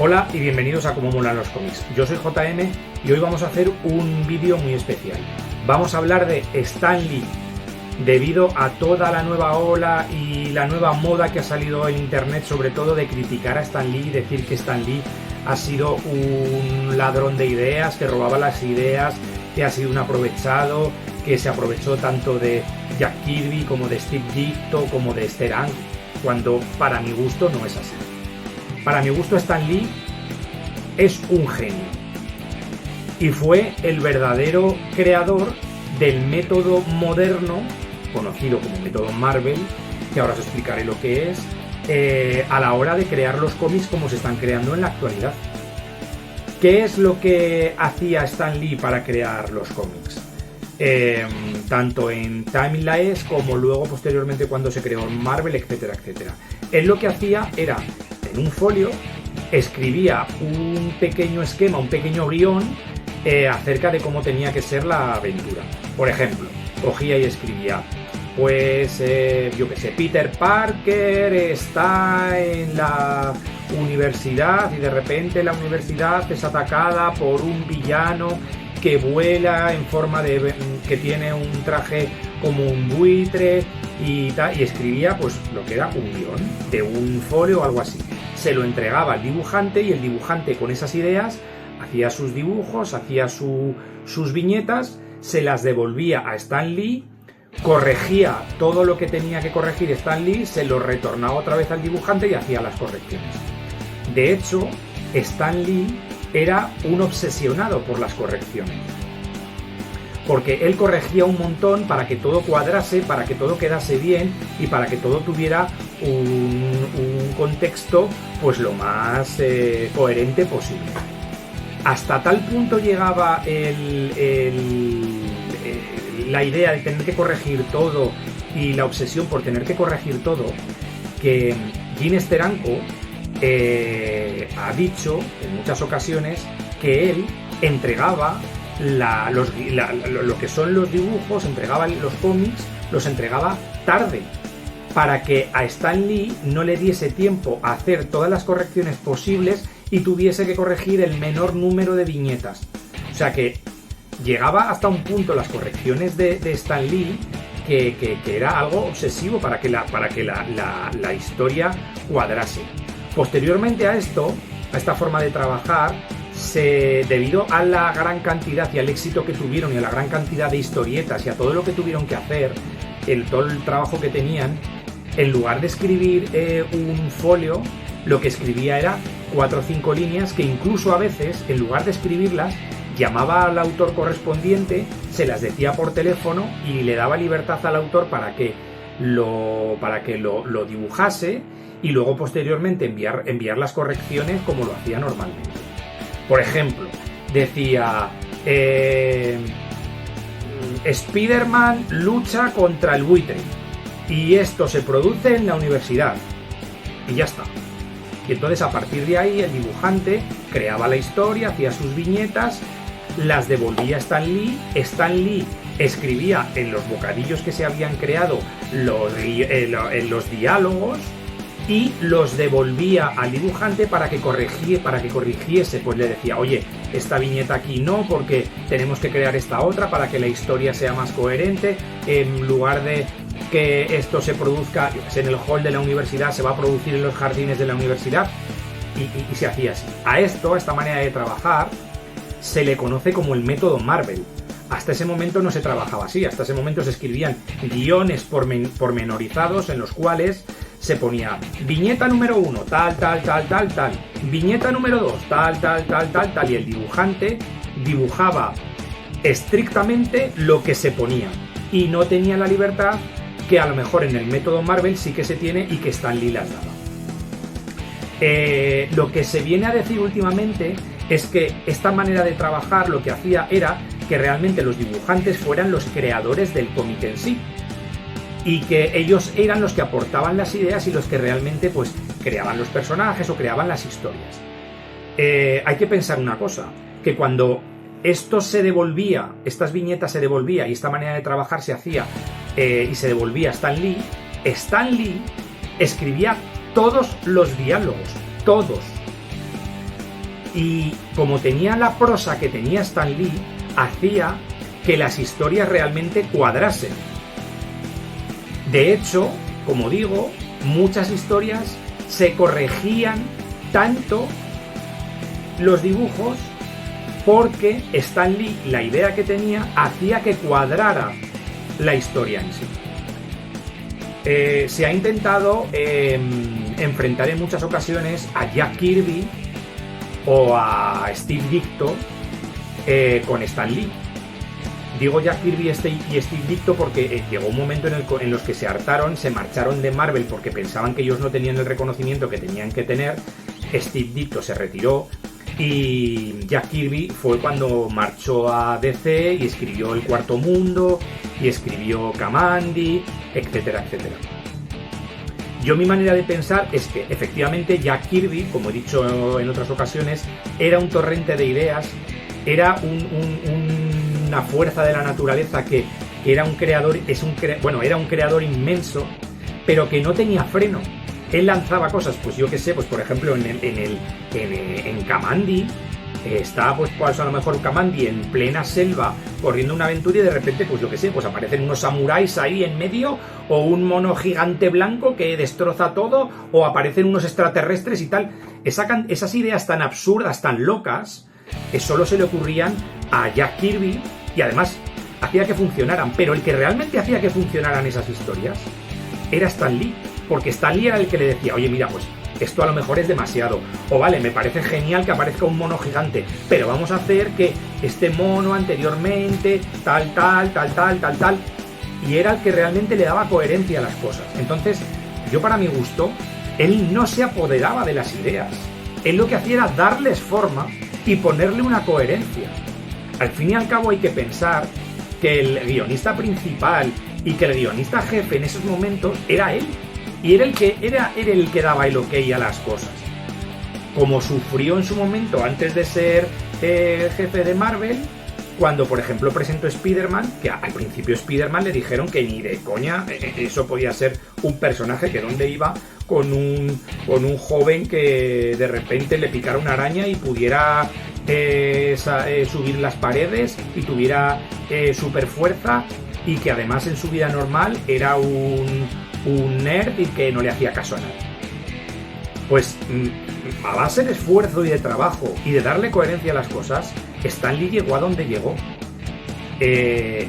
Hola y bienvenidos a Cómo molan los cómics. Yo soy JM y hoy vamos a hacer un vídeo muy especial. Vamos a hablar de Stan Lee. Debido a toda la nueva ola y la nueva moda que ha salido en internet, sobre todo de criticar a Stan Lee y decir que Stan Lee ha sido un ladrón de ideas, que robaba las ideas, que ha sido un aprovechado, que se aprovechó tanto de Jack Kirby como de Steve Ditko como de Esther Ang, cuando para mi gusto no es así. Para mi gusto Stan Lee es un genio y fue el verdadero creador del método moderno, conocido como método Marvel, que ahora os explicaré lo que es, a la hora de crear los cómics como se están creando en la actualidad. ¿Qué es lo que hacía Stan Lee para crear los cómics? Tanto en Timeless como luego posteriormente cuando se creó Marvel, etcétera, etcétera. Él lo que hacía era, en un folio, escribía un pequeño esquema, un pequeño guión acerca de cómo tenía que ser la aventura. Por ejemplo, cogía y escribía, pues, yo qué sé, Peter Parker está en la universidad y de repente la universidad es atacada por un villano que vuela en forma de... que tiene un traje como un buitre y tal, y escribía pues lo que era un guión de un folio o algo así. Se lo entregaba al dibujante y el dibujante con esas ideas hacía sus dibujos, hacía sus viñetas, se las devolvía a Stan Lee, corregía todo lo que tenía que corregir Stan Lee, se lo retornaba otra vez al dibujante y hacía las correcciones. De hecho, Stan Lee era un obsesionado por las correcciones, porque él corregía un montón para que todo cuadrase, para que todo quedase bien y para que todo tuviera un contexto pues lo más coherente posible. Hasta tal punto llegaba la idea de tener que corregir todo y la obsesión por tener que corregir todo, que Gene Steranko ha dicho en muchas ocasiones que él entregaba lo que son los dibujos, entregaba los cómics, los entregaba tarde, para que a Stan Lee no le diese tiempo a hacer todas las correcciones posibles y tuviese que corregir el menor número de viñetas. O sea que llegaba hasta un punto las correcciones de Stan Lee que era algo obsesivo para que la historia cuadrase. Posteriormente a esto, a esta forma de trabajar, debido a la gran cantidad y al éxito que tuvieron y a la gran cantidad de historietas y a todo lo que tuvieron que hacer, todo el trabajo que tenían, en lugar de escribir un folio, lo que escribía era 4 o 5 líneas que incluso a veces, en lugar de escribirlas, llamaba al autor correspondiente, se las decía por teléfono y le daba libertad al autor para que lo dibujase y luego posteriormente enviar las correcciones como lo hacía normalmente. Por ejemplo, decía Spider-Man lucha contra el buitre y esto se produce en la universidad y ya está. Y entonces a partir de ahí el dibujante creaba la historia, hacía sus viñetas, las devolvía a Stan Lee. Stan Lee escribía en los bocadillos que se habían creado los diálogos y los devolvía al dibujante para que corrigiese, pues le decía, oye, esta viñeta aquí no, porque tenemos que crear esta otra para que la historia sea más coherente, en lugar de que esto se produzca en el hall de la universidad, se va a producir en los jardines de la universidad, y se hacía así. A esta manera de trabajar, se le conoce como el método Marvel. Hasta ese momento no se trabajaba así, hasta ese momento se escribían guiones pormenorizados en los cuales se ponía viñeta número 1, tal, viñeta número 2, tal, y el dibujante dibujaba estrictamente lo que se ponía y no tenía la libertad que a lo mejor en el método Marvel sí que se tiene y que Stan Lee las daba. Lo que se viene a decir últimamente es que esta manera de trabajar lo que hacía era que realmente los dibujantes fueran los creadores del cómic en sí y que ellos eran los que aportaban las ideas y los que realmente pues creaban los personajes o creaban las historias. Hay que pensar una cosa, que cuando esto se devolvía, estas viñetas se devolvía y esta manera de trabajar se hacía y se devolvía a Stan Lee escribía todos los diálogos, todos. Y como tenía la prosa que tenía Stan Lee, hacía que las historias realmente cuadrasen. De hecho, como digo, muchas historias se corregían tanto los dibujos porque Stan Lee, la idea que tenía, hacía que cuadrara la historia en sí. Se ha intentado enfrentar en muchas ocasiones a Jack Kirby o a Steve Ditko con Stan Lee. Digo Jack Kirby y Steve Ditko porque llegó un momento en los que se hartaron, se marcharon de Marvel porque pensaban que ellos no tenían el reconocimiento que tenían que tener. Steve Ditko se retiró y Jack Kirby fue cuando marchó a DC y escribió El Cuarto Mundo y escribió Kamandi, etcétera, etcétera. Yo mi manera de pensar es que efectivamente Jack Kirby, como he dicho en otras ocasiones, era un torrente de ideas, era una fuerza de la naturaleza que era un creador, era un creador inmenso, pero que no tenía freno. Él lanzaba cosas, pues yo qué sé, pues por ejemplo en Kamandi, está pues a lo mejor Kamandi en plena selva corriendo una aventura y de repente pues yo qué sé, pues aparecen unos samuráis ahí en medio o un mono gigante blanco que destroza todo o aparecen unos extraterrestres y tal. Esas ideas tan absurdas, tan locas, que solo se le ocurrían a Jack Kirby y además hacía que funcionaran, pero el que realmente hacía que funcionaran esas historias era Stan Lee, porque Stan Lee era el que le decía, oye mira, pues esto a lo mejor es demasiado, o vale, me parece genial que aparezca un mono gigante, pero vamos a hacer que este mono anteriormente, tal, y era el que realmente le daba coherencia a las cosas. Entonces, yo para mi gusto, él no se apoderaba de las ideas, él lo que hacía era darles forma y ponerle una coherencia. Al fin y al cabo hay que pensar que el guionista principal y que el guionista jefe en esos momentos era él. Y era el que daba el ok a las cosas. Como sufrió en su momento antes de ser jefe de Marvel, cuando por ejemplo presentó Spider-Man, que al principio Spider-Man le dijeron que ni de coña eso podía ser un personaje que donde iba con un joven que de repente le picara una araña y pudiera subir las paredes y tuviera super fuerza y que además en su vida normal era un nerd y que no le hacía caso a nadie. Pues a base de esfuerzo y de trabajo y de darle coherencia a las cosas, Stan Lee llegó a donde llegó. De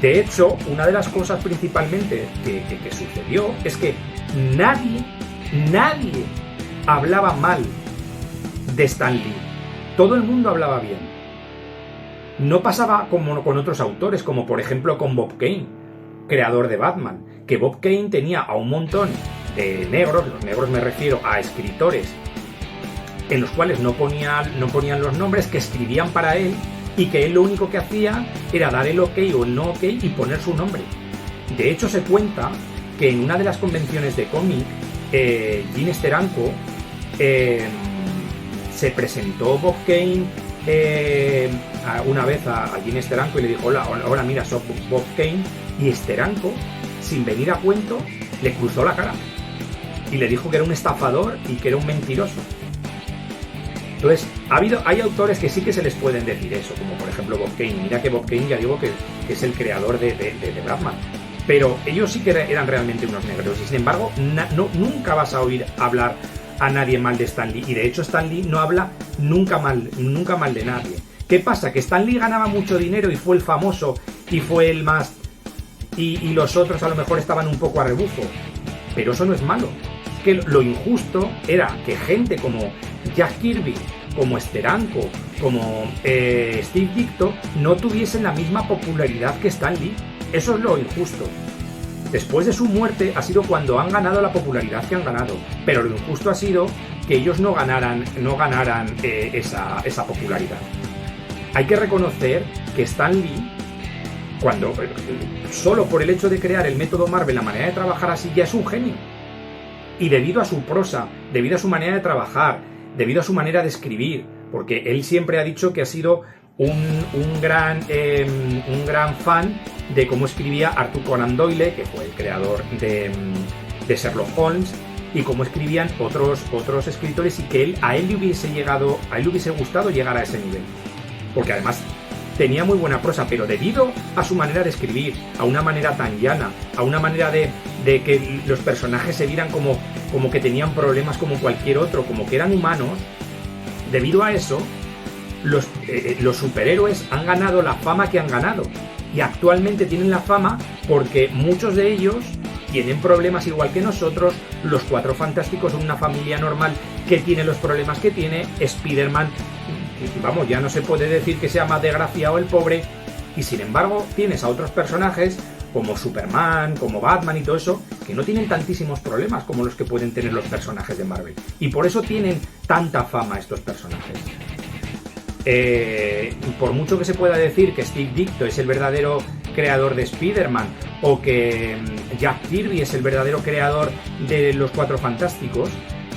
hecho, una de las cosas principalmente que sucedió es que nadie hablaba mal de Stan Lee. Todo el mundo hablaba bien. No pasaba como con otros autores, como por ejemplo con Bob Kane, creador de Batman, que Bob Kane tenía a un montón de negros, los negros me refiero a escritores, en los cuales no ponían los nombres, que escribían para él y que él lo único que hacía era dar el ok o el no ok y poner su nombre. De hecho se cuenta que en una de las convenciones de cómic, Gene Steranko, se presentó Bob Kane una vez a Gene Steranko y le dijo, hola, mira, soy Bob Kane, y Steranko, sin venir a cuento, le cruzó la cara y le dijo que era un estafador y que era un mentiroso. Entonces, hay autores que sí que se les pueden decir eso, como por ejemplo Bob Kane. Mira que Bob Kane, ya digo que es el creador de Batman, pero ellos sí que eran realmente unos negros y sin embargo nunca vas a oír hablar a nadie mal de Stan Lee, y de hecho Stan Lee no habla nunca mal de nadie. ¿Qué pasa? Que Stan Lee ganaba mucho dinero y fue el famoso y fue el más, y los otros a lo mejor estaban un poco a rebufo, pero eso no es malo. Es que lo injusto era que gente como Jack Kirby, como Steranko, como Steve Ditko no tuviesen la misma popularidad que Stan Lee. Eso es lo injusto. Después de su muerte ha sido cuando han ganado la popularidad que han ganado, pero lo injusto ha sido que ellos no ganaran esa popularidad. Hay que reconocer que Stan Lee, cuando solo por el hecho de crear el método Marvel, la manera de trabajar así, ya es un genio. Y debido a su prosa, debido a su manera de trabajar, debido a su manera de escribir, porque él siempre ha dicho que ha sido un gran fan de cómo escribía Arthur Conan Doyle, que fue el creador de Sherlock Holmes, y cómo escribían otros escritores y que a él le hubiese gustado llegar a ese nivel. Porque además tenía muy buena prosa, pero debido a su manera de escribir, a una manera tan llana, a una manera de que los personajes se vieran como que tenían problemas como cualquier otro, como que eran humanos, debido a eso, los superhéroes han ganado la fama que han ganado. Y actualmente tienen la fama porque muchos de ellos tienen problemas igual que nosotros. Los Cuatro Fantásticos son una familia normal que tiene los problemas que tiene. Spider-Man, vamos, ya no se puede decir que sea más desgraciado el pobre. Y sin embargo tienes a otros personajes como Superman, como Batman y todo eso, que no tienen tantísimos problemas como los que pueden tener los personajes de Marvel. Y por eso tienen tanta fama estos personajes. Por mucho que se pueda decir que Steve Ditko es el verdadero creador de Spider-Man o que Jack Kirby es el verdadero creador de los Cuatro Fantásticos,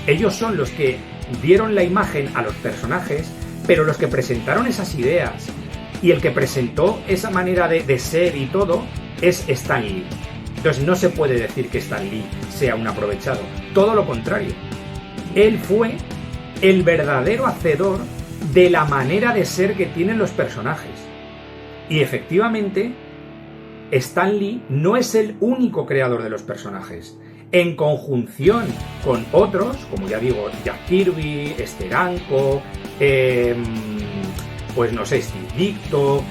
ellos son los que dieron la imagen a los personajes, pero los que presentaron esas ideas y el que presentó esa manera de ser y todo es Stan Lee. Entonces no se puede decir que Stan Lee sea un aprovechado, todo lo contrario. Él fue el verdadero hacedor de la manera de ser que tienen los personajes. Y efectivamente, Stan Lee no es el único creador de los personajes. En conjunción con otros, como ya digo, Jack Kirby, Steranko, pues no sé, Steve Ditko,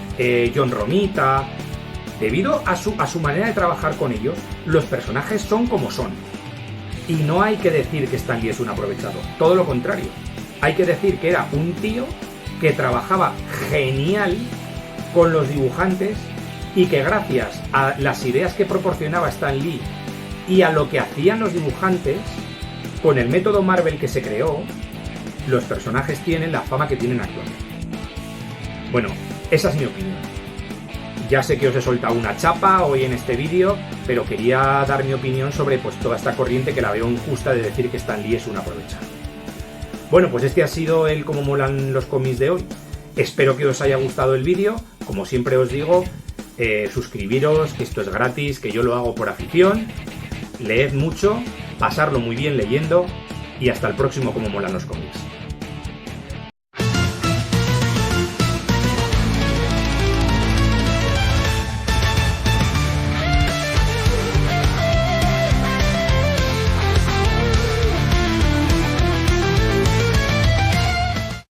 John Romita. Debido a su manera de trabajar con ellos, los personajes son como son. Y no hay que decir que Stan Lee es un aprovechado, todo lo contrario. Hay que decir que era un tío que trabajaba genial con los dibujantes y que gracias a las ideas que proporcionaba Stan Lee y a lo que hacían los dibujantes, con el método Marvel que se creó, los personajes tienen la fama que tienen actualmente. Bueno, esa es mi opinión. Ya sé que os he soltado una chapa hoy en este vídeo, pero quería dar mi opinión sobre pues toda esta corriente que la veo injusta de decir que Stan Lee es un aprovechado. Bueno, pues este ha sido el cómo molan los cómics de hoy. Espero que os haya gustado el vídeo. Como siempre os digo, suscribiros, que esto es gratis, que yo lo hago por afición. Leed mucho, pasarlo muy bien leyendo y hasta el próximo cómo molan los cómics.